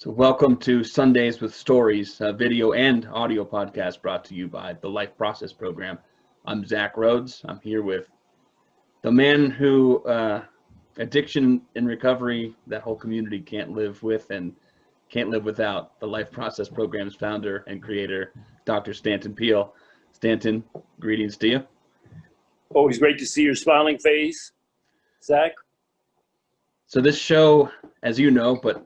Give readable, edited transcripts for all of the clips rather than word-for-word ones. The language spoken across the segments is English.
So welcome to Sundays with Stories, a video and audio podcast brought to you by the Life Process Program. I'm Zach Rhoads. I'm here with the man who addiction and recovery, that whole community can't live with and can't live without, the Life Process Program's founder and creator, Dr. Stanton Peele. Stanton, greetings to you. Always great to see your smiling face, Zach. So this show, as you know, but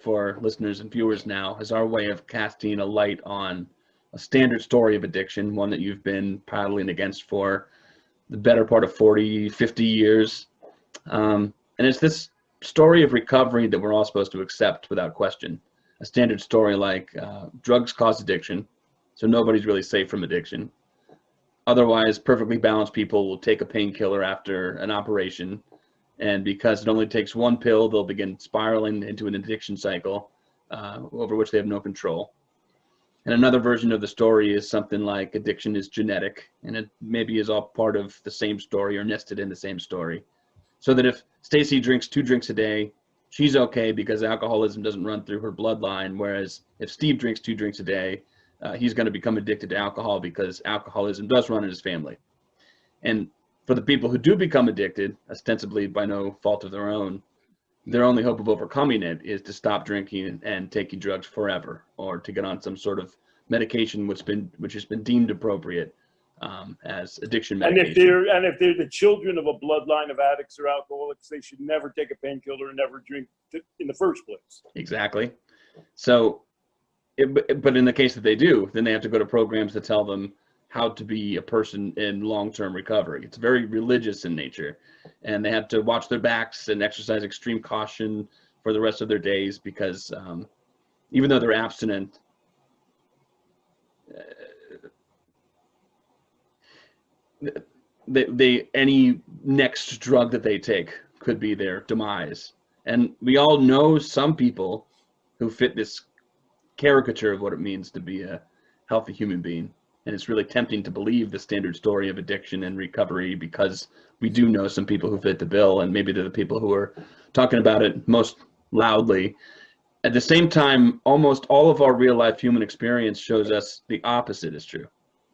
for listeners and viewers now, is our way of casting a light on a standard story of addiction, one that you've been paddling against for the better part of 40, 50 years. And it's this story of recovery that we're all supposed to accept without question. A standard story like drugs cause addiction, so nobody's really safe from addiction. Otherwise, perfectly balanced people will take a painkiller after an operation, and because it only takes one pill, they'll begin spiraling into an addiction cycle over which they have no control. And another version of the story is something like addiction is genetic, and it maybe is all part of the same story or nested in the same story. So that if Stacy drinks 2 drinks a day, she's okay because alcoholism doesn't run through her bloodline, whereas if Steve drinks 2 drinks a day, he's going to become addicted to alcohol because alcoholism does run in his family. And for the people who do become addicted, ostensibly by no fault of their own, their only hope of overcoming it is to stop drinking and taking drugs forever, or to get on some sort of medication which has been deemed appropriate as addiction medication. And if they're the children of a bloodline of addicts or alcoholics, they should never take a painkiller and never drink in the first place. Exactly. So, but in the case that they do, then they have to go to programs that tell them how to be a person in long-term recovery. It's very religious in nature, and they have to watch their backs and exercise extreme caution for the rest of their days because even though they're abstinent, any next drug that they take could be their demise. And we all know some people who fit this caricature of what it means to be a healthy human being. And it's really tempting to believe the standard story of addiction and recovery because we do know some people who fit the bill, and maybe they're the people who are talking about it most loudly. At the same time, almost all of our real life human experience shows us the opposite is true.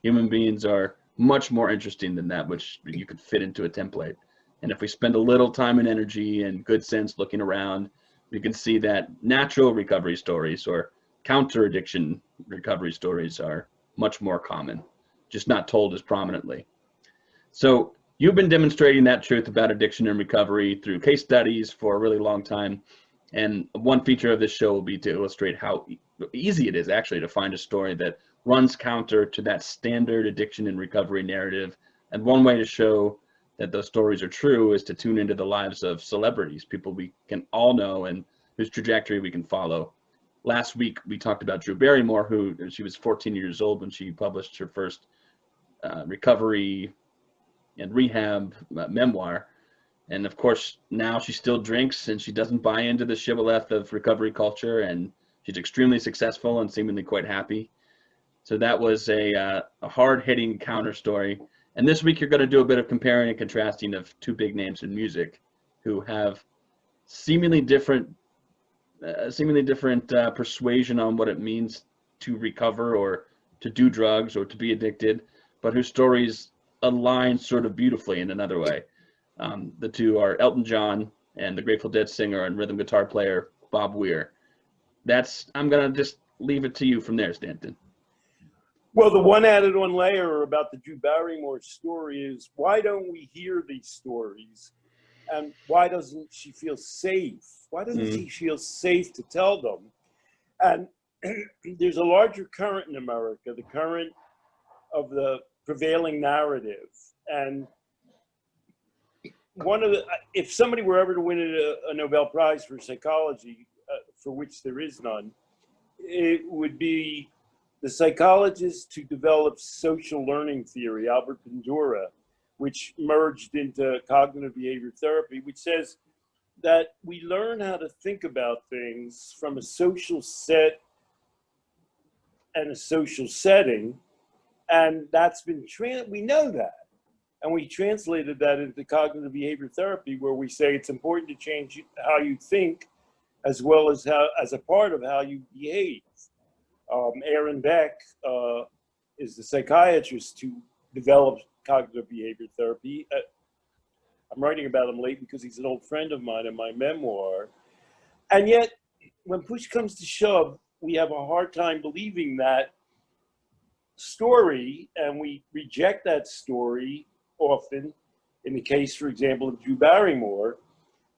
Human beings are much more interesting than that which you could fit into a template. And if we spend a little time and energy and good sense looking around, we can see that natural recovery stories or counter addiction recovery stories are much more common, just not told as prominently. So you've been demonstrating that truth about addiction and recovery through case studies for a really long time. And one feature of this show will be to illustrate how easy it is actually to find a story that runs counter to that standard addiction and recovery narrative. And one way to show that those stories are true is to tune into the lives of celebrities, people we can all know and whose trajectory we can follow. Last week, we talked about Drew Barrymore, she was 14 years old when she published her first recovery and rehab memoir. And of course, now she still drinks and she doesn't buy into the shibboleth of recovery culture, and she's extremely successful and seemingly quite happy. So that was a hard-hitting counter story. And this week, you're going to do a bit of comparing and contrasting of 2 big names in music who have seemingly different persuasion on what it means to recover or to do drugs or to be addicted, but whose stories align sort of beautifully in another way. The 2 are Elton John and the Grateful Dead singer and rhythm guitar player, Bob Weir. I'm going to just leave it to you from there, Stanton. Well, the one added on layer about the Drew Barrymore story is, why don't we hear these stories? And why doesn't she feel safe? Why doesn't she feel safe to tell them? And there's a larger current in America, the current of the prevailing narrative. And if somebody were ever to win a Nobel Prize for psychology, for which there is none, it would be the psychologist who developed social learning theory, Albert Bandura, which merged into cognitive behavior therapy, which says that we learn how to think about things from a social set and a social setting, and that's been we know that. And we translated that into cognitive behavior therapy, where we say it's important to change how you think as well as how, as a part of how you behave. Aaron Beck is the psychiatrist who developed cognitive behavior therapy. I'm writing about him late because he's an old friend of mine in my memoir. And yet, when push comes to shove, we have a hard time believing that story, and we reject that story often, in the case, for example, of Drew Barrymore,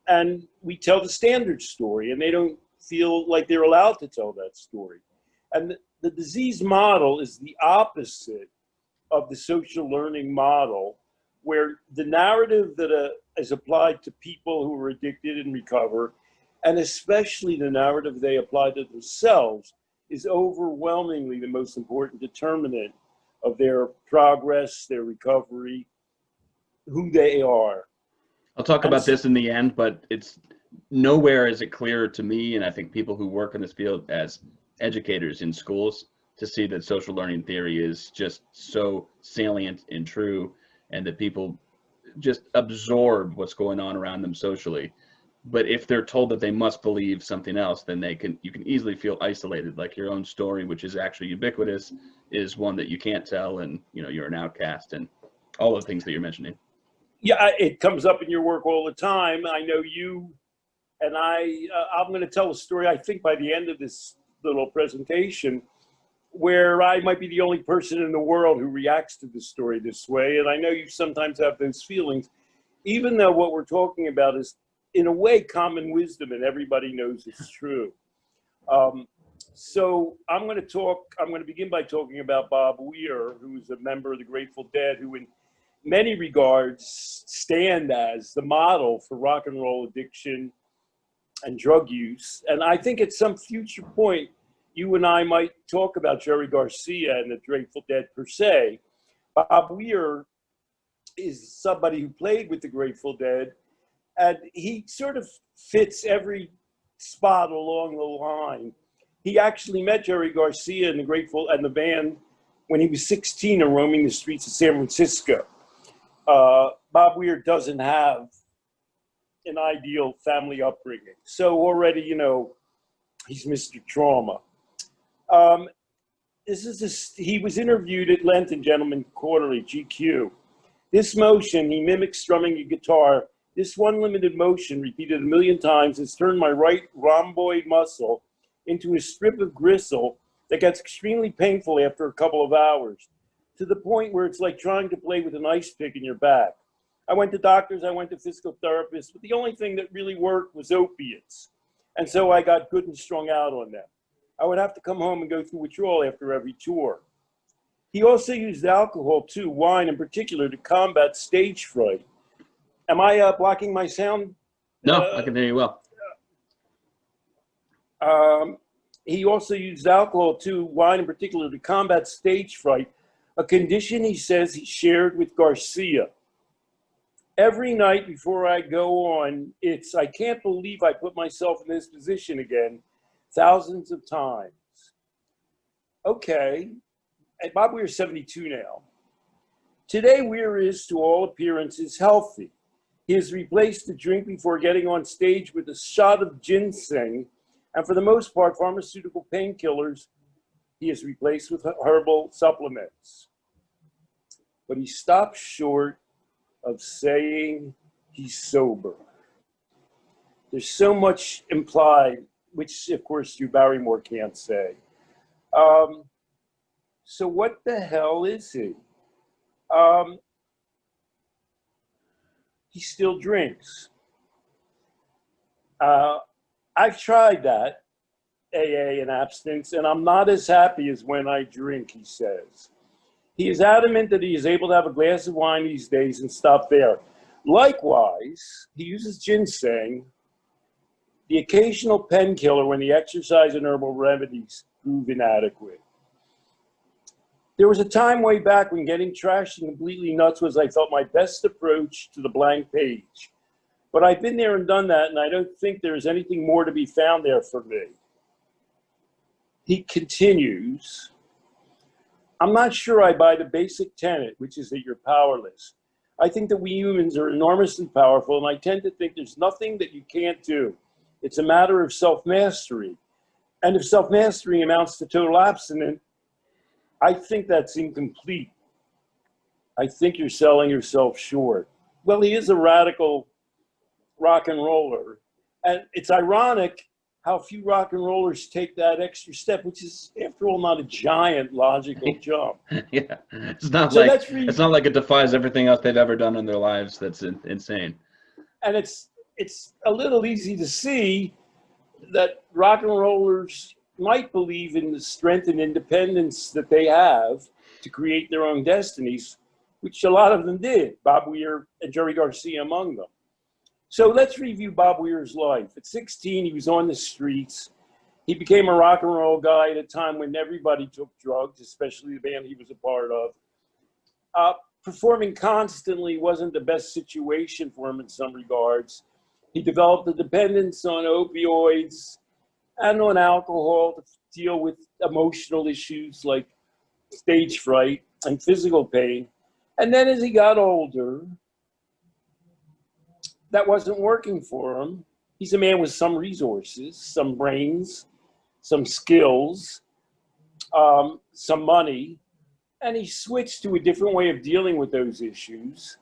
and we tell the standard story, and they don't feel like they're allowed to tell that story. And the disease model is the opposite of the social learning model, where the narrative that is applied to people who are addicted and recover, and especially the narrative they apply to themselves, is overwhelmingly the most important determinant of their progress, their recovery, who they are. I'll talk about this in the end, but it's nowhere is it clearer to me, and I think people who work in this field as educators in schools, to see that social learning theory is just so salient and true, and that people just absorb what's going on around them socially. But if they're told that they must believe something else, then you can easily feel isolated, like your own story, which is actually ubiquitous, is one that you can't tell, and you're an outcast, and all the things that you're mentioning. Yeah, it comes up in your work all the time. I know you and I'm going to tell a story, I think, by the end of this little presentation, where I might be the only person in the world who reacts to the story this way. And I know you sometimes have those feelings, even though what we're talking about is, in a way, common wisdom, and everybody knows it's true. So I'm going to begin by talking about Bob Weir, who is a member of the Grateful Dead, who in many regards stand as the model for rock and roll addiction and drug use. And I think at some future point, you and I might talk about Jerry Garcia and the Grateful Dead per se. Bob Weir is somebody who played with the Grateful Dead, and he sort of fits every spot along the line. He actually met Jerry Garcia and the band when he was 16 and roaming the streets of San Francisco. Bob Weir doesn't have an ideal family upbringing, so already, he's Mr. Trauma. He was interviewed at Lent and Gentleman Quarterly, GQ. This motion, he mimics strumming a guitar. This one limited motion, repeated a million times, has turned my right rhomboid muscle into a strip of gristle that gets extremely painful after a couple of hours, to the point where it's like trying to play with an ice pick in your back. I went to doctors, I went to physical therapists, but the only thing that really worked was opiates. And so I got good and strung out on them. I would have to come home and go through withdrawal after every tour. He also used alcohol too, wine in particular, to combat stage fright. Am I blocking my sound? No, I can hear you well. He also used alcohol too, wine in particular, to combat stage fright, a condition he says he shared with Garcia. Every night before I go on, I can't believe I put myself in this position again, thousands of times. Okay, and Bob Weir's 72 now. Today, Weir is, to all appearances, healthy. He has replaced the drink before getting on stage with a shot of ginseng, and for the most part, pharmaceutical painkillers he has replaced with herbal supplements. But he stops short of saying he's sober. There's so much implied, which, of course, Drew Barrymore can't say. So what the hell is he? He still drinks. I've tried that, AA and abstinence, and I'm not as happy as when I drink, he says. He is adamant that he is able to have a glass of wine these days and stop there. Likewise, he uses ginseng, the occasional painkiller, when the exercise and herbal remedies prove inadequate. There was a time way back when getting trashed and completely nuts was, I felt, my best approach to the blank page. But I've been there and done that, and I don't think there is anything more to be found there for me. He continues, I'm not sure I buy the basic tenet, which is that you're powerless. I think that we humans are enormously powerful, and I tend to think there's nothing that you can't do. It's a matter of self-mastery. And if self-mastery amounts to total abstinence, I think that's incomplete. I think you're selling yourself short. Well, he is a radical rock and roller. And it's ironic how few rock and rollers take that extra step, which is, after all, not a giant logical jump. Yeah, it's not So like it's not like it defies everything else they've ever done in their lives. That's insane. And it's a little easy to see that rock and rollers might believe in the strength and independence that they have to create their own destinies, which a lot of them did, Bob Weir and Jerry Garcia among them. So let's review Bob Weir's life. At 16, he was on the streets. He became a rock and roll guy at a time when everybody took drugs, especially the band he was a part of. Performing constantly wasn't the best situation for him in some regards. He developed a dependence on opioids and on alcohol to deal with emotional issues like stage fright and physical pain. And then as he got older, that wasn't working for him. He's a man with some resources, some brains, some skills, some money, and he switched to a different way of dealing with those issues.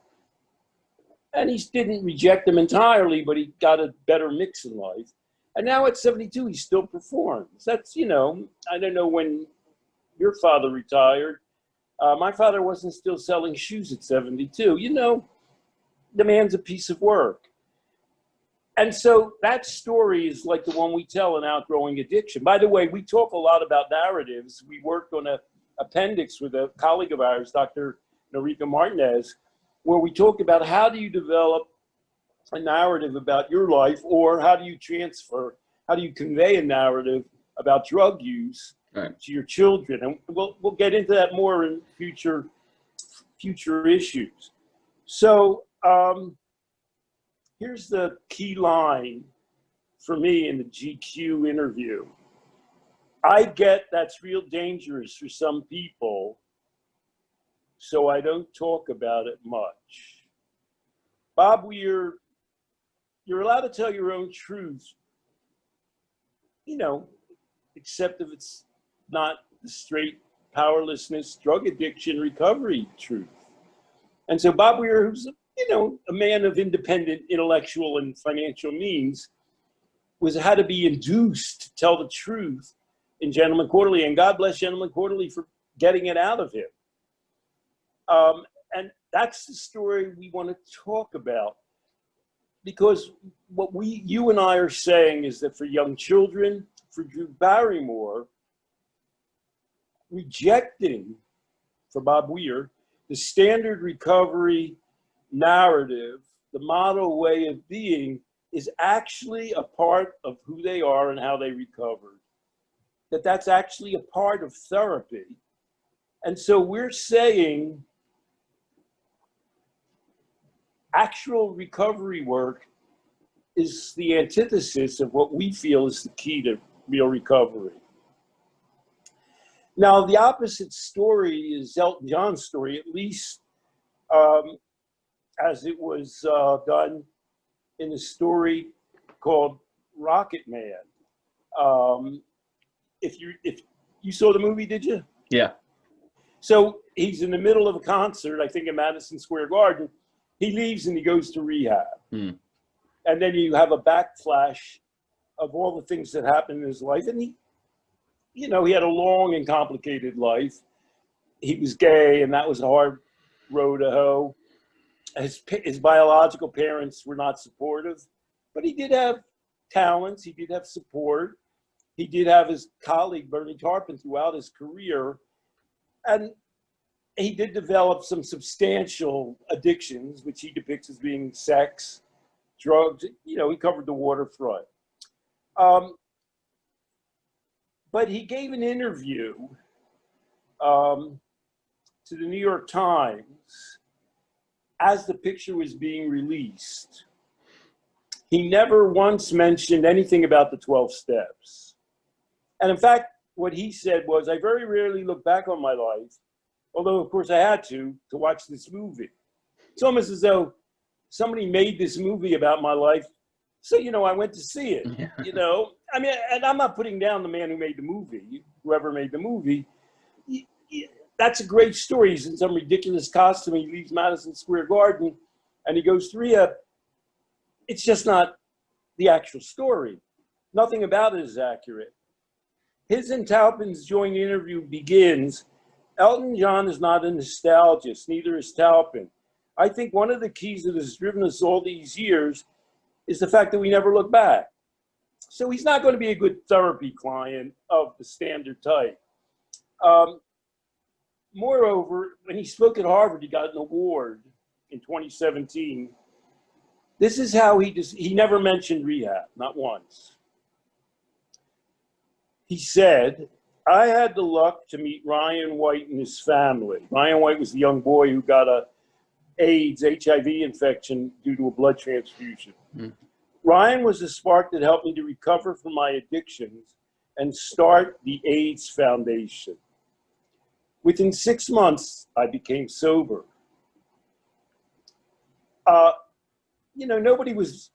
And he didn't reject them entirely, but he got a better mix in life. And now at 72, he still performs. That's, I don't know when your father retired. My father wasn't still selling shoes at 72. The man's a piece of work. And so that story is like the one we tell in Outgrowing Addiction. By the way, we talk a lot about narratives. We worked on an appendix with a colleague of ours, Dr. Norika Martinez, where we talk about how do you develop a narrative about your life, or how do you convey a narrative about drug use to your children. And we'll get into that more in future issues. So here's the key line for me in the GQ interview. I get that's real dangerous for some people, so I don't talk about it much. Bob Weir, you're allowed to tell your own truth, except if it's not the straight powerlessness, drug addiction, recovery truth. And so Bob Weir, who's a man of independent intellectual and financial means, had to be induced to tell the truth in Gentleman Quarterly, and God bless Gentleman Quarterly for getting it out of him. And that's the story we want to talk about, because what you and I are saying is that for young children, for Drew Barrymore, rejecting, for Bob Weir, the standard recovery narrative, the model way of being, is actually a part of who they are and how they recovered. That's actually a part of therapy. And so we're saying actual recovery work is the antithesis of what we feel is the key to real recovery. Now, the opposite story is Elton John's story, at least as it was done in a story called Rocketman. If you saw the movie, did you? Yeah. So he's in the middle of a concert, I think in Madison Square Garden. He leaves and he goes to rehab. And then you have a backflash of all the things that happened in his life. And he had a long and complicated life. He was gay, and that was a hard row to hoe. His biological parents were not supportive, but he did have talents. He did have support. He did have his colleague, Bernie Taupin, throughout his career. And he did develop some substantial addictions, which he depicts as being sex, drugs. He covered the waterfront. But he gave an interview to the New York Times as the picture was being released. He never once mentioned anything about the 12 steps. And in fact, what he said was, I very rarely look back on my life, although of course I had to watch this movie. It's almost as though somebody made this movie about my life So, you know, I went to see it, Yeah. you know. I mean, and I'm not putting down the man who made the movie, whoever made the movie. That's a great story. He's in some ridiculous costume. He leaves Madison Square Garden and he goes to rehab. It's just not the actual story. Nothing about it is accurate. His and Taupin's joint interview begins. Elton John is not a nostalgist, neither is Taupin. I think one of the keys that has driven us all these years is the fact that we never look back. So he's not going to be a good therapy client of the standard type. Moreover, when he spoke at Harvard, he got an award in 2017. This is how he never mentioned rehab, not once. He said, I had the luck to meet Ryan White and his family. Ryan White was the young boy who got a AIDS, HIV infection due to a blood transfusion. Mm. Ryan was the spark that helped me to recover from my addictions and start the AIDS Foundation. Within 6 months, I became sober. You know, nobody was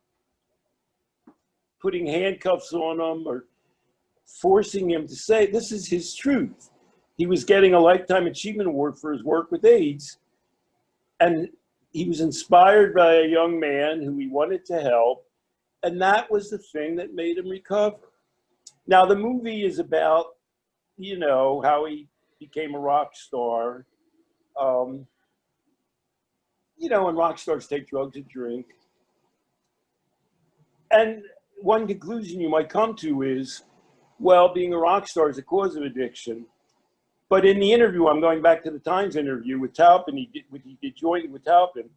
putting handcuffs on him or forcing him to say, this is his truth. He was getting a Lifetime Achievement Award for his work with AIDS. And he was inspired by a young man who he wanted to help. And that was the thing that made him recover. Now, the movie is about, you know, how he became a rock star. You know, and rock stars take drugs and drink. And one conclusion you might come to is, well, being a rock star is a cause of addiction. But in the interview, I'm going back to the Times interview with Taupin, he did jointly with Taupin,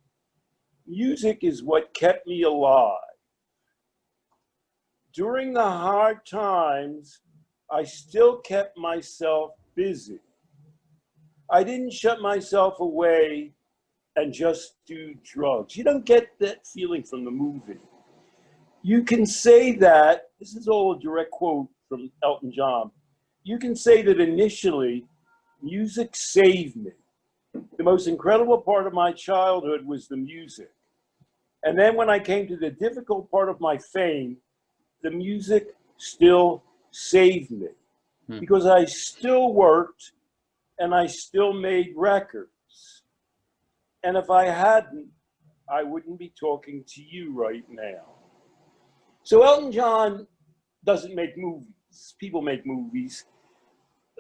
music is what kept me alive. During the hard times, I still kept myself busy. I didn't shut myself away and just do drugs. You don't get that feeling from the movie. You can say that, this is all a direct quote from Elton John, you can say that initially, music saved me. The most incredible part of my childhood was the music. And then when I came to the difficult part of my fame, the music still saved me. Because I still worked and I still made records. And if I hadn't, I wouldn't be talking to you right now. So Elton John doesn't make movies. People make movies.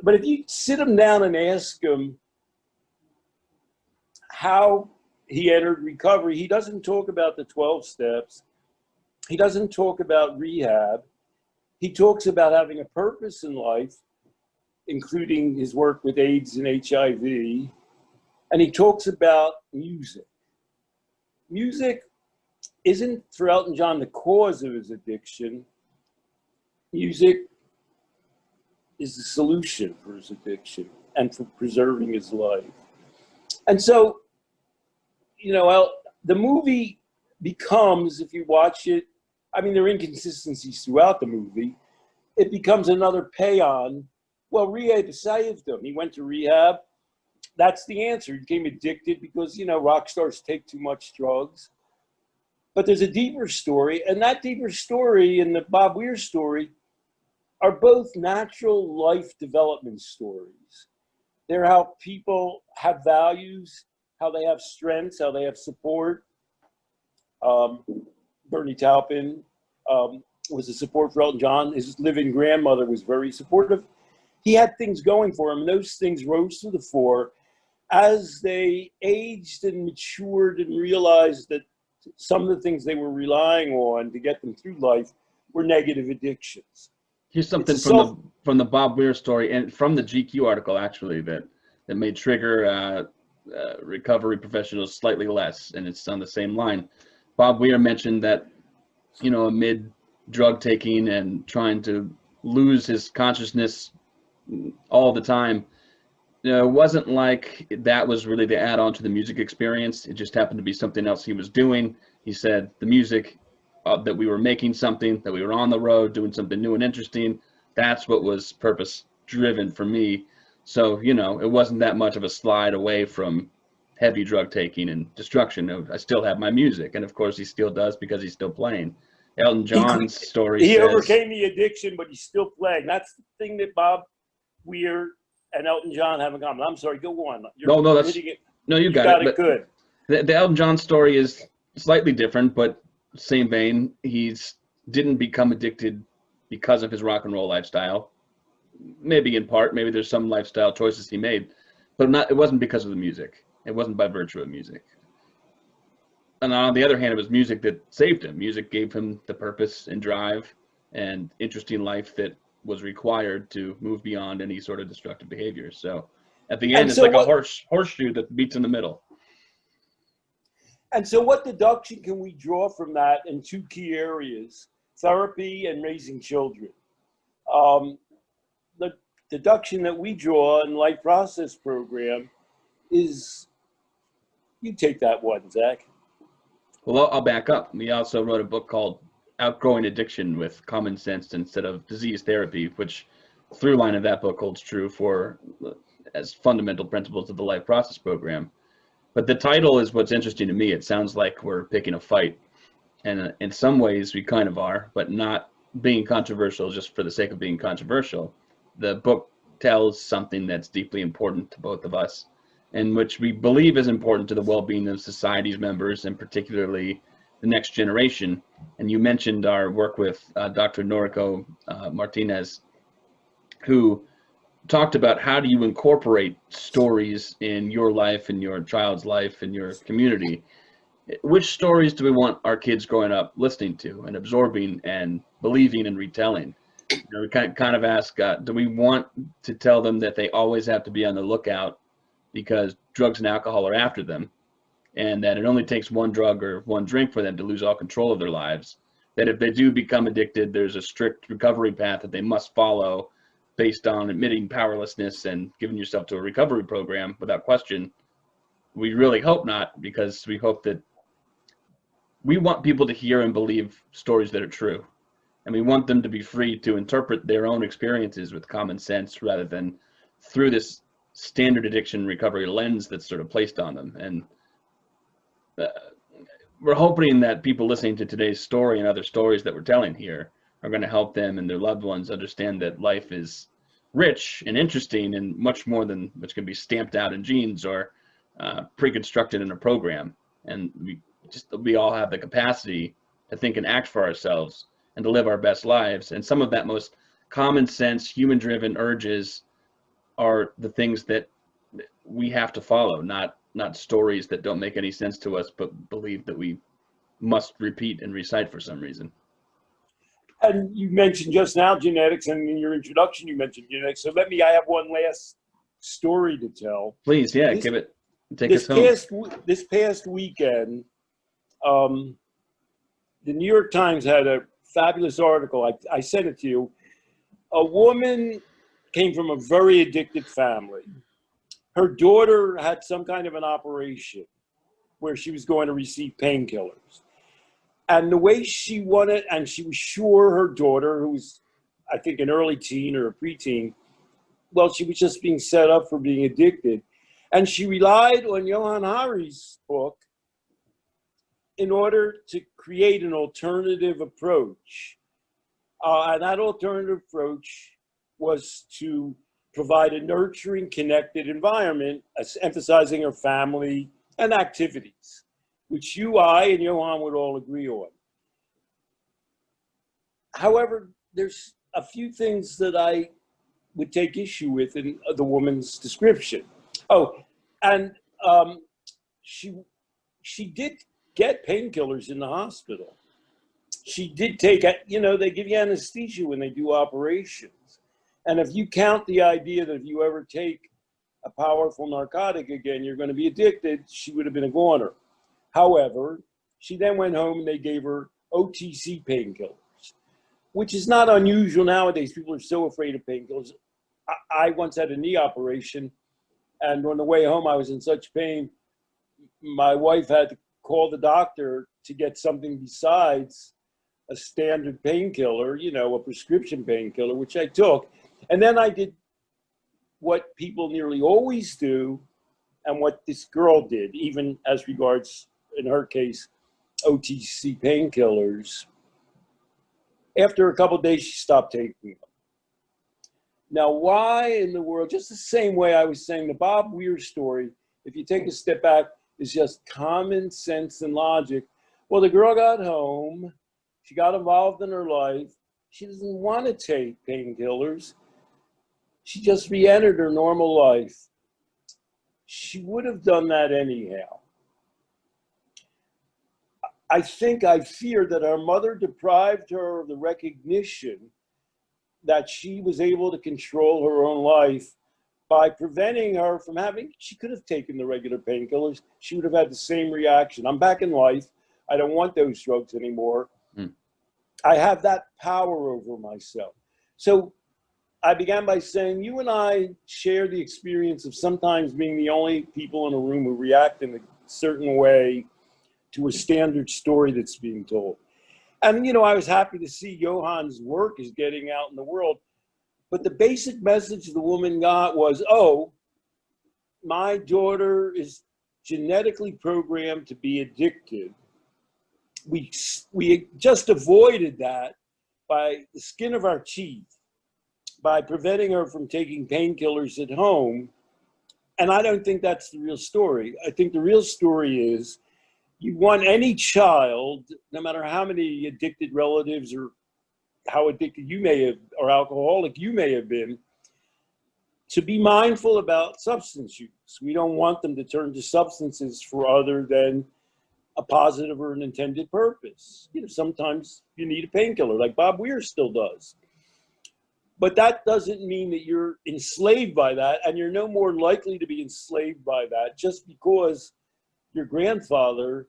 But if you sit him down and ask him how he entered recovery, he doesn't talk about the 12 steps. He doesn't talk about rehab. He talks about having a purpose in life, including his work with AIDS and HIV. And he talks about music. Music isn't for Elton John the cause of his addiction. Music is the solution for his addiction and for preserving his life. And so, you know, the movie becomes, if you watch it, I mean, there are inconsistencies throughout the movie. It becomes another paean. Well, rehab saved him. He went to rehab. That's the answer. He became addicted because, you know, rock stars take too much drugs. But there's a deeper story, and that deeper story and the Bob Weir story are both natural life development stories. They're how people have values, how they have strengths, how they have support. Bernie Taupin was a support for Elton John. His living grandmother was very supportive. He had things going for him, and those things rose to the fore as they aged and matured and realized that some of the things they were relying on to get them through life were negative addictions. Here's something from the Bob Weir story and from the GQ article, actually, that may trigger recovery professionals slightly less, and it's on the same line. Bob Weir mentioned that, you know, amid drug taking and trying to lose his consciousness all the time, it wasn't like that was really the add-on to the music experience. It just happened to be something else he was doing. He said the music, that we were making something, that we were on the road doing something new and interesting, that's what was purpose driven for me. So, you know, it wasn't that much of a slide away from heavy drug taking and destruction. I still have my music, and of course he still does because he's still playing. Elton John's story He says, overcame the addiction, but he's still playing. That's the thing that Bob Weir and Elton John have in common. I'm sorry, go on. no, that's, hitting it. no, you got it. But good. the Elton John story is slightly different, but same vein. He's didn't become addicted because of his rock and roll lifestyle. Maybe in part, maybe there's some lifestyle choices he made, but it wasn't because of the music. It wasn't by virtue of music. And on the other hand, it was music that saved him. Music gave him the purpose and drive and interesting life that was required to move beyond any sort of destructive behavior. So at the end, it's like a horseshoe that beats in the middle. And so what deduction can we draw from that in two key areas, therapy and raising children? The deduction that we draw in the Life Process program is, you take that one, Zach. Well, I'll back up. We also wrote a book called Outgrowing Addiction with Common Sense Instead of Disease Therapy, which through line of that book holds true for as fundamental principles of the Life Process program. But the title is what's interesting to me. It sounds like we're picking a fight. And in some ways we kind of are, but not being controversial just for the sake of being controversial. The book tells something that's deeply important to both of us, and which we believe is important to the well-being of society's members, and particularly the next generation. And you mentioned our work with Dr. Noriko Martinez, who talked about how do you incorporate stories in your life, in your child's life, in your community. Which stories do we want our kids growing up listening to and absorbing and believing and retelling? You know, we kind of ask, do we want to tell them that they always have to be on the lookout because drugs and alcohol are after them, and that it only takes one drug or one drink for them to lose all control of their lives, that if they do become addicted, there's a strict recovery path that they must follow based on admitting powerlessness and giving yourself to a recovery program without question? We really hope not, because we hope that we want people to hear and believe stories that are true. And we want them to be free to interpret their own experiences with common sense rather than through this standard addiction recovery lens that's sort of placed on them. And we're hoping that people listening to today's story and other stories that we're telling here are going to help them and their loved ones understand that life is rich and interesting and much more than which can be stamped out in genes or pre-constructed in a program. And we all have the capacity to think and act for ourselves and to live our best lives. And some of that most common sense, human-driven urges are the things that we have to follow, not stories that don't make any sense to us, but believe that we must repeat and recite for some reason. And you mentioned just now genetics, and in your introduction you mentioned genetics. So I have one last story to tell. Please, yeah, take us home. This past weekend, the New York Times had a fabulous article. I sent it to you. A woman came from a very addicted family. Her daughter had some kind of an operation where she was going to receive painkillers. And the way she wanted, and she was sure her daughter, who was, I think, an early teen or a preteen, well, she was just being set up for being addicted. And she relied on Johann Hari's book in order to create an alternative approach. And that alternative approach was to provide a nurturing, connected environment, emphasizing her family and activities, which you, I, and Johann would all agree on. However, there's a few things that I would take issue with in the woman's description. Oh, and she did get painkillers in the hospital. She did take, they give you anesthesia when they do operations. And if you count the idea that if you ever take a powerful narcotic again, you're going to be addicted, she would have been a goner. However, she then went home and they gave her OTC painkillers, which is not unusual nowadays. People are so afraid of painkillers. I once had a knee operation, and on the way home, I was in such pain. My wife had to call the doctor to get something besides a standard painkiller, a prescription painkiller, which I took. And then I did what people nearly always do, and what this girl did, even as regards, in her case, OTC painkillers. After a couple of days, she stopped taking them. Now, why in the world, just the same way I was saying the Bob Weir story, if you take a step back, is just common sense and logic. Well, the girl got home, she got involved in her life, she doesn't want to take painkillers, she just re-entered her normal life. She would have done that anyhow. I fear that our mother deprived her of the recognition that she was able to control her own life by preventing her from having, she could have taken the regular painkillers. She would have had the same reaction. I'm back in life. I don't want those drugs anymore. I have that power over myself. So I began by saying, you and I share the experience of sometimes being the only people in a room who react in a certain way to a standard story that's being told. And, you know, I was happy to see Johan's work is getting out in the world. But the basic message the woman got was, oh, my daughter is genetically programmed to be addicted. We just avoided that by the skin of our teeth, by preventing her from taking painkillers at home. And I don't think that's the real story. I think the real story is you want any child, no matter how many addicted relatives or how addicted you may have, or alcoholic you may have been, to be mindful about substance use. We don't want them to turn to substances for other than a positive or an intended purpose. You know, sometimes you need a painkiller, like Bob Weir still does. But that doesn't mean that you're enslaved by that, and you're no more likely to be enslaved by that just because your grandfather,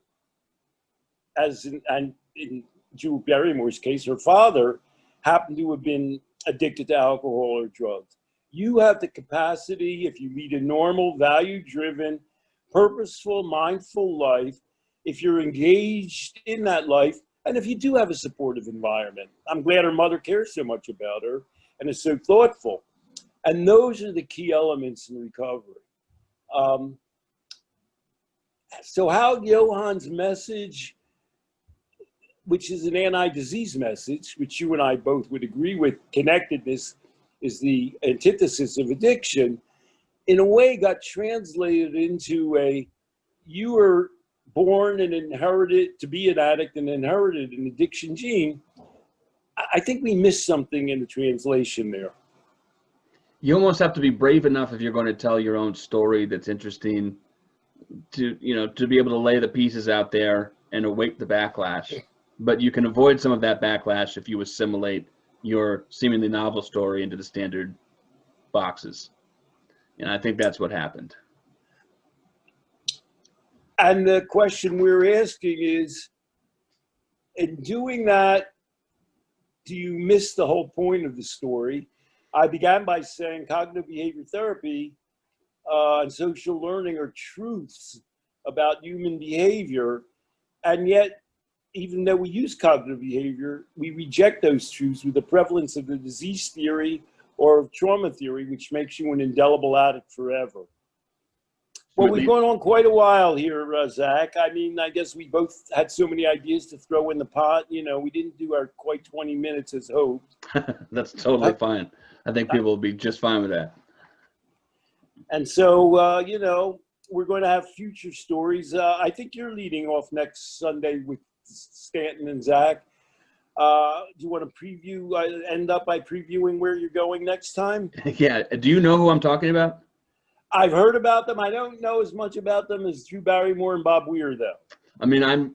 as in Drew Barrymore's case, her father happened to have been addicted to alcohol or drugs. You have the capacity, if you lead a normal, value-driven, purposeful, mindful life, if you're engaged in that life, and if you do have a supportive environment. I'm glad her mother cares so much about her and is so thoughtful. And those are the key elements in recovery. So how Johan's message, which is an anti-disease message, which you and I both would agree with, connectedness is the antithesis of addiction, in a way got translated into a, you were born and inherited to be an addict and inherited an addiction gene. I think we missed something in the translation there. You almost have to be brave enough if you're going to tell your own story that's interesting to, you know, to be able to lay the pieces out there and await the backlash. But you can avoid some of that backlash if you assimilate your seemingly novel story into the standard boxes. And I think that's what happened. And the question we're asking is, in doing that, do you miss the whole point of the story? I began by saying cognitive behavior therapy and social learning are truths about human behavior. And yet, even though we use cognitive behavior, we reject those truths with the prevalence of the disease theory or of trauma theory, which makes you an indelible addict forever. Well, we've gone on quite a while here, Zach. I mean, I guess we both had so many ideas to throw in the pot. You know, we didn't do our quite 20 minutes as hoped. That's totally fine. I think people will be just fine with that. And so, you know, we're going to have future stories. I think you're leading off next Sunday with Stanton and Zach. Do you want to preview, end up by previewing where you're going next time? Yeah. Do you know who I'm talking about? I've heard about them. I don't know as much about them as Drew Barrymore and Bob Weir, though. I mean,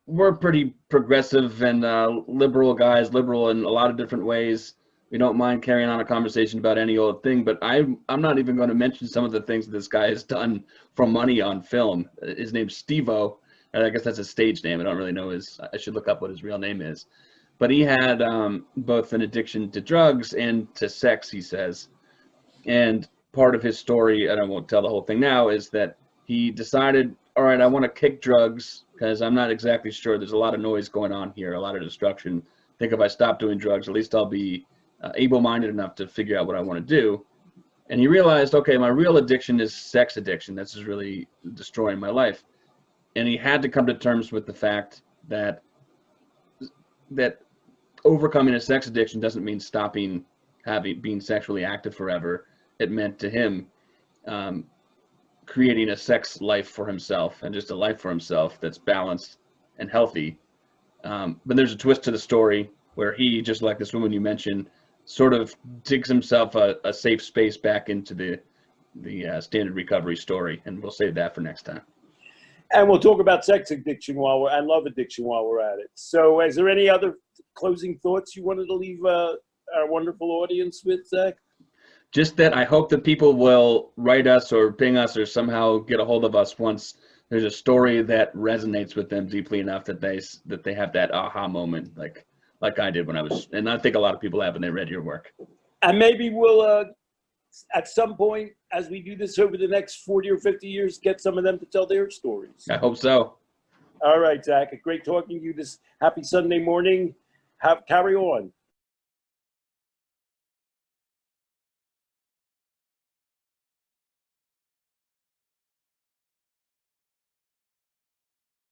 we're pretty progressive and liberal guys, liberal in a lot of different ways. We don't mind carrying on a conversation about any old thing, but I'm not even going to mention some of the things that this guy has done for money on film. His name's Steve-O, and I guess that's a stage name. I don't really know I should look up what his real name is. But he had both an addiction to drugs and to sex, he says. And part of his story, and I won't tell the whole thing now, is that he decided, all right, I want to kick drugs because I'm not exactly sure. There's a lot of noise going on here, a lot of destruction. I think if I stop doing drugs, at least I'll be able-minded enough to figure out what I want to do. And he realized, okay, my real addiction is sex addiction. This is really destroying my life. And he had to come to terms with the fact that overcoming a sex addiction doesn't mean stopping being sexually active forever. It meant to him creating a sex life for himself and just a life for himself that's balanced and healthy. But there's a twist to the story where he, just like this woman you mentioned, sort of digs himself a safe space back into the standard recovery story, and we'll save that for next time. And we'll talk about sex addiction and love addiction while we're at it. So is there any other closing thoughts you wanted to leave our wonderful audience with, Zach? Just that I hope that people will write us or ping us or somehow get a hold of us once there's a story that resonates with them deeply enough that they have that aha moment, like I did when I was, and I think a lot of people have when they read your work. And maybe we'll, at some point, as we do this over the next 40 or 50 years, get some of them to tell their stories. I hope so. All right, Zach. Great talking to you this happy Sunday morning. Carry on.